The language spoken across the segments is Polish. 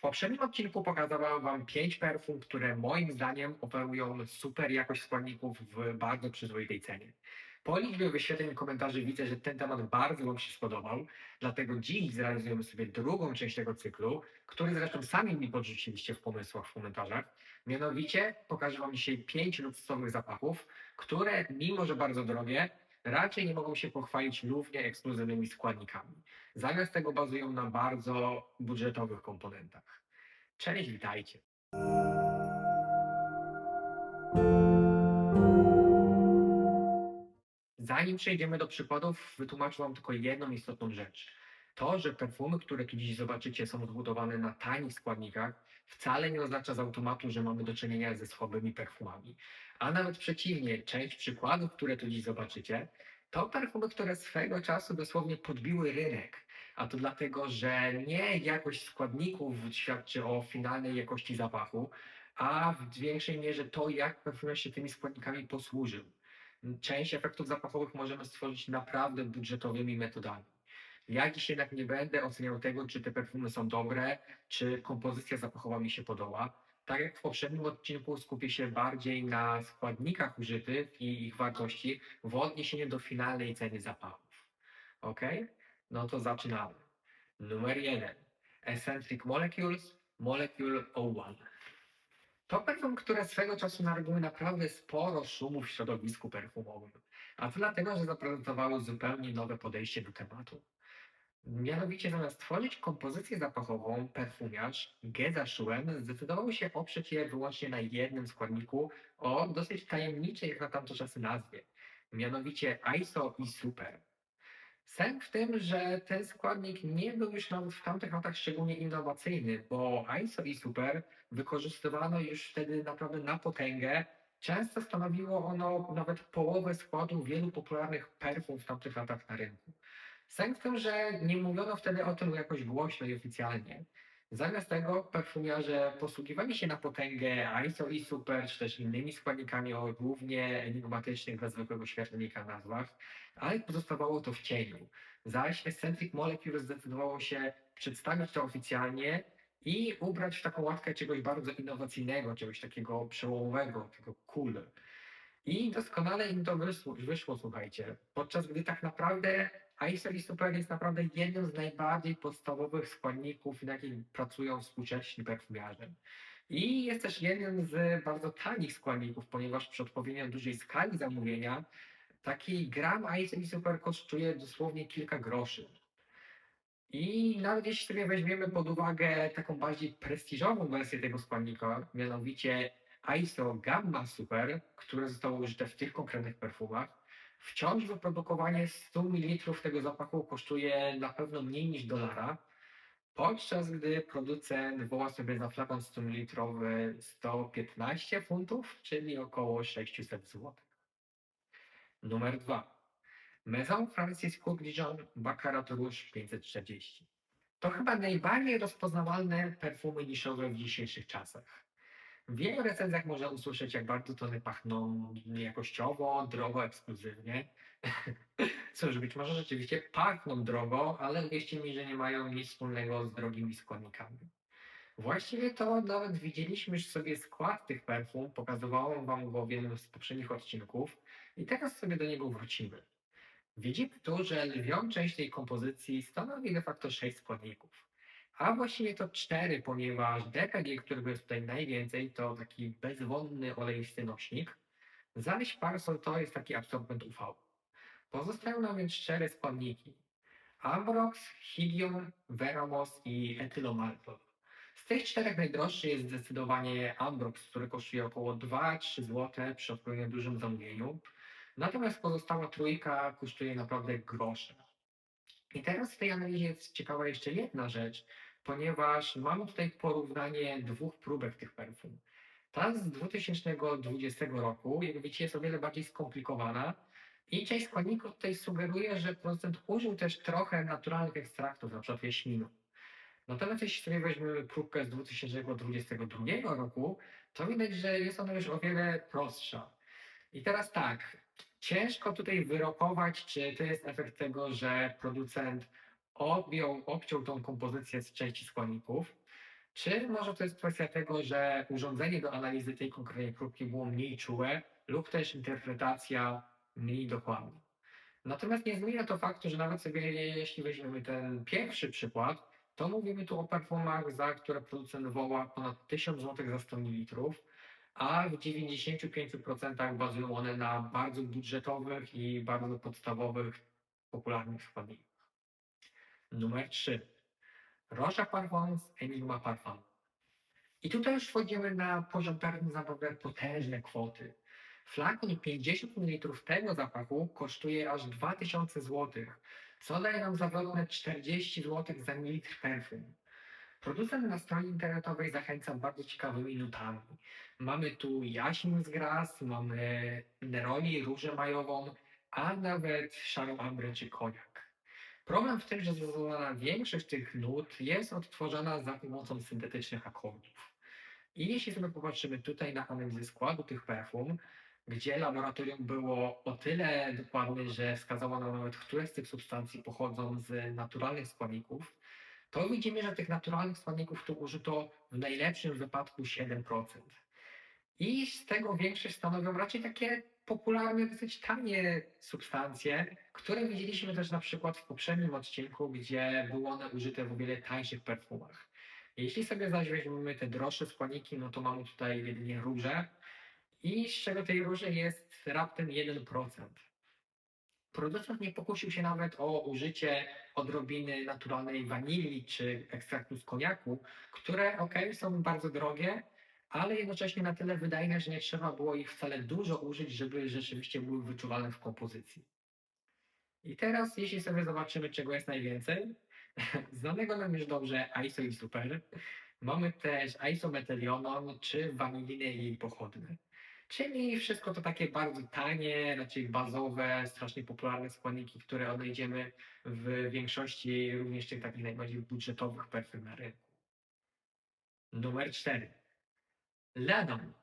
poprzednim odcinku pokazywałem Wam 5 perfum, które moim zdaniem oferują super jakość składników w bardzo przyzwoitej cenie. Po liczbie wyświetleń i komentarzy widzę, że ten temat bardzo Wam się spodobał, dlatego dziś zrealizujemy sobie drugą część tego cyklu, który zresztą sami mi podrzuciliście w pomysłach w komentarzach. Mianowicie pokażę Wam dzisiaj 5 luksusowych zapachów, które mimo, że bardzo drogie, raczej nie mogą się pochwalić równie ekskluzywnymi składnikami. Zamiast tego bazują na bardzo budżetowych komponentach. Cześć, witajcie. Zanim przejdziemy do przykładów, wytłumaczę Wam tylko jedną istotną rzecz. To, że perfumy, które tu dziś zobaczycie, są zbudowane na tanich składnikach, wcale nie oznacza z automatu, że mamy do czynienia ze słabymi perfumami. A nawet przeciwnie, część przykładów, które tu dziś zobaczycie, to perfumy, które swego czasu dosłownie podbiły rynek. A to dlatego, że nie jakość składników świadczy o finalnej jakości zapachu, a w większej mierze to, jak perfumiarz się tymi składnikami posłużył. Część efektów zapachowych możemy stworzyć naprawdę budżetowymi metodami. Ja dziś jednak nie będę oceniał tego, czy te perfumy są dobre, czy kompozycja zapachowa mi się podoba. Tak jak w poprzednim odcinku skupię się bardziej na składnikach użytych i ich wartości w odniesieniu do finalnej ceny zapachów. Ok? No to zaczynamy. Numer 1. Eccentric Molecules Molecule 01. To perfum, które swego czasu narobiły naprawdę sporo szumu w środowisku perfumowym, a to dlatego, że zaprezentowały zupełnie nowe podejście do tematu. Mianowicie zamiast tworzyć kompozycję zapachową, perfumiarz Geza Schuen zdecydował się oprzeć je wyłącznie na jednym składniku o dosyć tajemniczej jak na tamte czasy nazwie, mianowicie ISO i Super. Sęk w tym, że ten składnik nie był już nawet w tamtych latach szczególnie innowacyjny, bo ISO i Super wykorzystywano już wtedy naprawdę na potęgę. Często stanowiło ono nawet połowę składu wielu popularnych perfum w tamtych latach na rynku. Sęk w tym, że nie mówiono wtedy o tym jakoś głośno i oficjalnie. Zamiast tego perfumiarze posługiwali się na potęgę ISO i Super, czy też innymi składnikami o równie enigmatycznych dla zwykłego świetlnika nazwach, ale pozostawało to w cieniu. Zaś Eccentric Molecule zdecydowało się przedstawić to oficjalnie i ubrać w taką łatkę czegoś bardzo innowacyjnego, czegoś takiego przełomowego, tego cool. I doskonale im to wyszło, słuchajcie. Podczas gdy tak naprawdę ISO i Super jest naprawdę jednym z najbardziej podstawowych składników, na jakich pracują współcześni perfumiarze. I jest też jednym z bardzo tanich składników, ponieważ przy odpowiednio dużej skali zamówienia taki gram ISO i Super kosztuje dosłownie kilka groszy. I nawet jeśli sobie weźmiemy pod uwagę taką bardziej prestiżową wersję tego składnika, mianowicie ISO Gamma Super, które zostało użyte w tych konkretnych perfumach, wciąż wyprodukowanie 100 ml tego zapachu kosztuje na pewno mniej niż dolara, podczas gdy producent woła sobie za flakon 100 ml 115 funtów, czyli około 600 zł. Numer 2. Maison Francis Cook Dijon Baccarat Rouge 540. To chyba najbardziej rozpoznawalne perfumy niszowe w dzisiejszych czasach. W wielu recenzjach można usłyszeć, jak bardzo to one pachną jakościowo, drogo, ekskluzywnie. Cóż, być może rzeczywiście pachną drogo, ale wierzcie mi, że nie mają nic wspólnego z drogimi składnikami. Właściwie to nawet widzieliśmy już sobie skład tych perfum, pokazywałem wam go w jednym z poprzednich odcinków i teraz sobie do niego wrócimy. Widzimy tu, że lwią część tej kompozycji stanowi de facto 6 składników. A właściwie to 4, ponieważ DKG, którego jest tutaj najwięcej, to taki bezwonny oleisty nośnik, zaś parasol to jest taki absorbent UV. Pozostają nam więc 4 składniki. Ambrox, Higion, Veramos i etylomaltol. Z tych 4 najdroższy jest zdecydowanie Ambrox, który kosztuje około 2-3 zł przy odpowiednio dużym zamówieniu. Natomiast pozostała trójka kosztuje naprawdę grosze. I teraz w tej analizie jest ciekawa jeszcze jedna rzecz, ponieważ mamy tutaj porównanie dwóch próbek tych perfum. Ta z 2020 roku, jak widzicie, jest o wiele bardziej skomplikowana i część składników tutaj sugeruje, że producent użył też trochę naturalnych ekstraktów, na przykład jaśminu. Natomiast jeśli sobie weźmiemy próbkę z 2022 roku, to widać, że jest ona już o wiele prostsza. I teraz tak, ciężko tutaj wyrokować, czy to jest efekt tego, że producent obciął tą kompozycję z części składników, Czy może to jest kwestia tego, że urządzenie do analizy tej konkretnej próbki było mniej czułe lub też interpretacja mniej dokładna? Natomiast nie zmienia to faktu, że nawet sobie jeśli weźmiemy ten pierwszy przykład, to mówimy tu o perfumach, za które producent woła ponad 1000 zł za 100 ml, a w 95% bazują one na bardzo budżetowych i bardzo podstawowych, popularnych składnikach. Numer 3. Rocha Parfums Enigma Parfum. I tutaj już wchodzimy na poziom pewnych naprawdę potężne kwoty. Flakon 50 ml tego zapachu kosztuje aż 2000 zł, co daje nam zawrotne 40 zł za mililitr perfum. Producent na stronie internetowej zachęca bardzo ciekawymi nutami. Mamy tu jaśmin z gras, mamy neroli, różę majową, a nawet szarą ambrę czy koniak. Problem w tym, że zdecydowana większość tych nut jest odtworzona za pomocą syntetycznych akordów. I jeśli sobie popatrzymy tutaj na analizę składu tych perfum, gdzie laboratorium było o tyle dokładne, że wskazało nam nawet, które z tych substancji pochodzą z naturalnych składników, to widzimy, że tych naturalnych składników tu użyto w najlepszym wypadku 7%. I z tego większość stanowią raczej takie popularne, dosyć tanie substancje, które widzieliśmy też na przykład w poprzednim odcinku, gdzie były one użyte w o wiele tańszych perfumach. Jeśli sobie zaś weźmiemy te droższe składniki, no to mamy tutaj jedynie różę i z czego tej róży jest raptem 1%. Producent nie pokusił się nawet o użycie odrobiny naturalnej wanilii czy ekstraktu z koniaku, które są bardzo drogie, ale jednocześnie na tyle wydajne, że nie trzeba było ich wcale dużo użyć, żeby rzeczywiście były wyczuwalne w kompozycji. I teraz, jeśli sobie zobaczymy, czego jest najwięcej, znanego nam już dobrze ISO i Super, mamy też isometylionon czy wanilinę i jej pochodne. Czyli wszystko to takie bardzo tanie, raczej bazowe, strasznie popularne składniki, które odnajdziemy w większości również tych takich najbardziej budżetowych perfum na rynku. Numer 4. Ladon.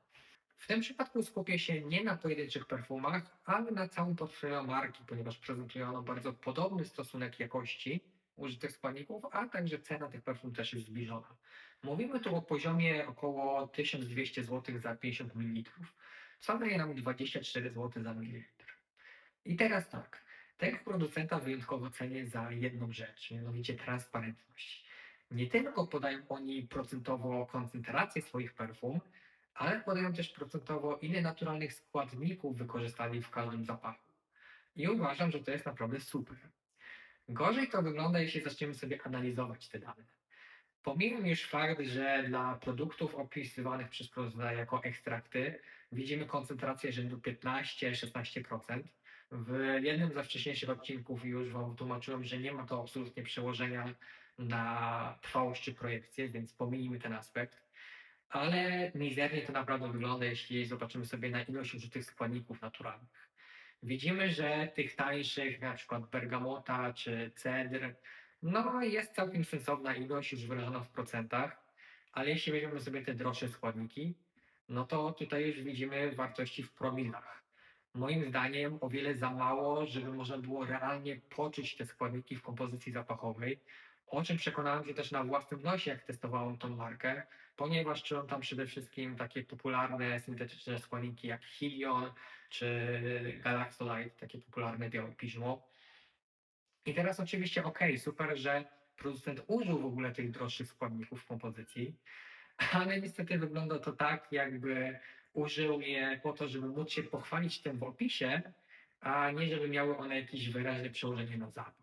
W tym przypadku skupię się nie na pojedynczych perfumach, ale na całym portfolio marki, ponieważ prezentuje ono bardzo podobny stosunek jakości użytych składników, a także cena tych perfum też jest zbliżona. Mówimy tu o poziomie około 1200 zł za 50 ml, co daje nam 24 zł za mililitr. I teraz tak, tego producenta wyjątkowo cenię za jedną rzecz, mianowicie transparentność. Nie tylko podają oni procentowo koncentrację swoich perfum, ale podają też procentowo, ile naturalnych składników wykorzystali w każdym zapachu. I uważam, że to jest naprawdę super. Gorzej to wygląda, jeśli zaczniemy sobie analizować te dane. Pomijam już fakt, że dla produktów opisywanych przez producenta jako ekstrakty widzimy koncentrację rzędu 15-16%. W jednym ze wcześniejszych odcinków już Wam tłumaczyłem, że nie ma to absolutnie przełożenia na trwałość czy projekcję, więc pomijmy ten aspekt. Ale mizernie to naprawdę wygląda, jeśli zobaczymy sobie na ilość użytych składników naturalnych. Widzimy, że tych tańszych, na przykład bergamota czy cedr, no jest całkiem sensowna ilość już wyrażona w procentach, ale jeśli weźmiemy sobie te droższe składniki, no to tutaj już widzimy wartości w promilach. Moim zdaniem o wiele za mało, żeby można było realnie poczuć te składniki w kompozycji zapachowej, o czym przekonałem się też na własnym nosie, jak testowałem tą markę, ponieważ czułem tam przede wszystkim takie popularne syntetyczne składniki jak Helion czy Galaxolite, takie popularne białe piżmo. I teraz oczywiście super, że producent użył w ogóle tych droższych składników w kompozycji, ale niestety wygląda to tak, jakby użył je po to, żeby móc się pochwalić tym w opisie, a nie żeby miały one jakieś wyraźne przełożenie na zapach.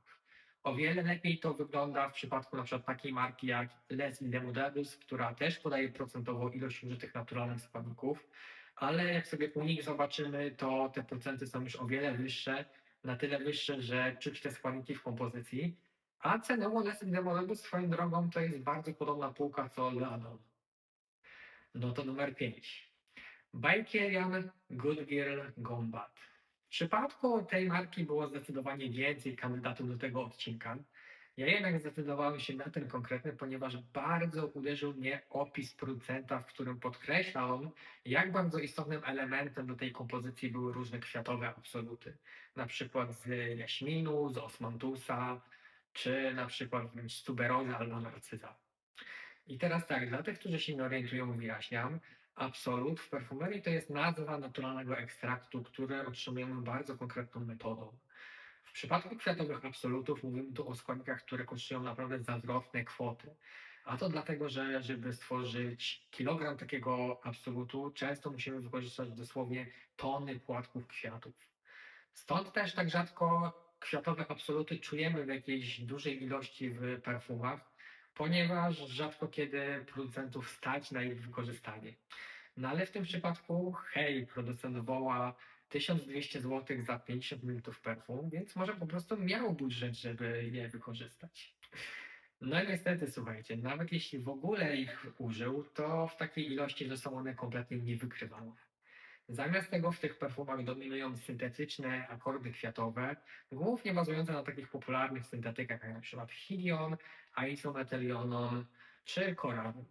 O wiele lepiej to wygląda w przypadku na przykład takiej marki jak Les Indemodables, która też podaje procentową ilość użytych naturalnych składników, ale jak sobie u nich zobaczymy, to te procenty są już o wiele wyższe, na tyle wyższe, że czuć te składniki w kompozycji, a cenowo Les Indemodables swoją drogą to jest bardzo podobna półka co Ladon. No to numer 5. Bajkierian Good Girl Gone Bad. W przypadku tej marki było zdecydowanie więcej kandydatów do tego odcinka. Ja jednak zdecydowałem się na ten konkretny, ponieważ bardzo uderzył mnie opis producenta, w którym podkreśla on, jak bardzo istotnym elementem do tej kompozycji były różne kwiatowe absoluty. Na przykład z jaśminu, z osmantusa, czy na przykład wręcz z tuberozy albo narcyza. I teraz tak, dla tych, którzy się nie orientują, wyjaśniam. Absolut w perfumerii to jest nazwa naturalnego ekstraktu, który otrzymujemy bardzo konkretną metodą. W przypadku kwiatowych absolutów mówimy tu o składnikach, które kosztują naprawdę zawrotne kwoty. A to dlatego, że żeby stworzyć kilogram takiego absolutu, często musimy wykorzystać dosłownie tony płatków kwiatów. Stąd też tak rzadko kwiatowe absoluty czujemy w jakiejś dużej ilości w perfumach, ponieważ rzadko kiedy producentów stać na ich wykorzystanie. No ale w tym przypadku, hej, producent woła 1200 zł za 50 ml perfum, więc może po prostu miał budżet, żeby je wykorzystać. No i niestety, słuchajcie, nawet jeśli w ogóle ich użył, to w takiej ilości, że są one kompletnie niewykrywalne. Zamiast tego w tych perfumach dominują syntetyczne akordy kwiatowe, głównie bazujące na takich popularnych syntetykach jak na przykład Helion, Isometylionon czy Koran.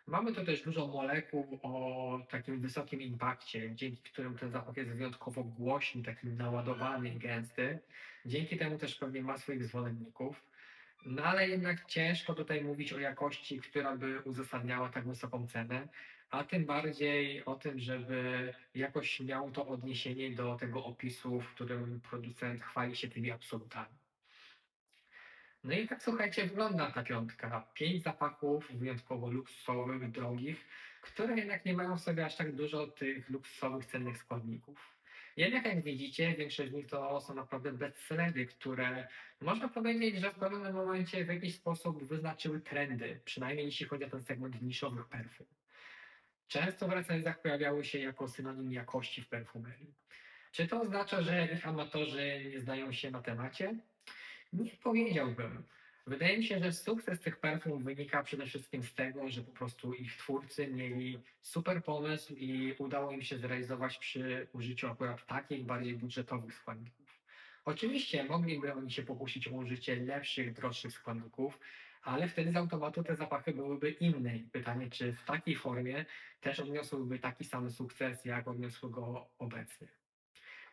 Mamy tu też dużo molekuł o takim wysokim impakcie, dzięki którym ten zapach jest wyjątkowo głośny, taki naładowany i gęsty. Dzięki temu też pewnie ma swoich zwolenników. No ale jednak ciężko tutaj mówić o jakości, która by uzasadniała tak wysoką cenę, a tym bardziej o tym, żeby jakoś miało to odniesienie do tego opisu, w którym producent chwali się tymi absolutami. No i tak słuchajcie, wygląda ta piątka. 5 zapachów wyjątkowo luksusowych, drogich, które jednak nie mają w sobie aż tak dużo tych luksusowych, cennych składników. Jednak jak widzicie, większość z nich to są naprawdę bestsellery, które można powiedzieć, że w pewnym momencie w jakiś sposób wyznaczyły trendy, przynajmniej jeśli chodzi o ten segment niszowych perfum. Często w recenzjach pojawiały się jako synonim jakości w perfumerii. Czy to oznacza, że ich amatorzy nie znają się na temacie? Nie powiedziałbym. Wydaje mi się, że sukces tych perfum wynika przede wszystkim z tego, że po prostu ich twórcy mieli super pomysł i udało im się zrealizować przy użyciu akurat takich bardziej budżetowych składników. Oczywiście mogliby oni się pokusić o użycie lepszych, droższych składników, ale wtedy z automatu te zapachy byłyby inne. I pytanie, czy w takiej formie też odniosłyby taki sam sukces, jak odniosły go obecnie.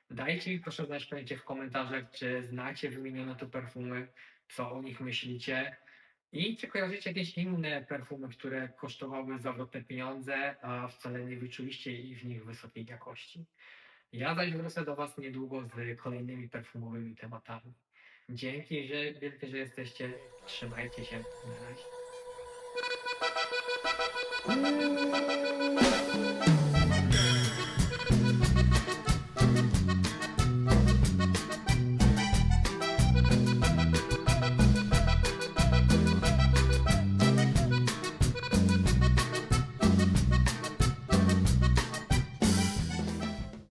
Dajcie mi proszę znać koniecznie w komentarzach, czy znacie wymienione tu perfumy, co o nich myślicie i czy kojarzycie jakieś inne perfumy, które kosztowały zawrotne pieniądze, a wcale nie wyczuliście w nich wysokiej jakości. Ja zaś wrócę do Was niedługo z kolejnymi perfumowymi tematami. Dzięki wielkie, że jesteście. Trzymajcie się. Na razie.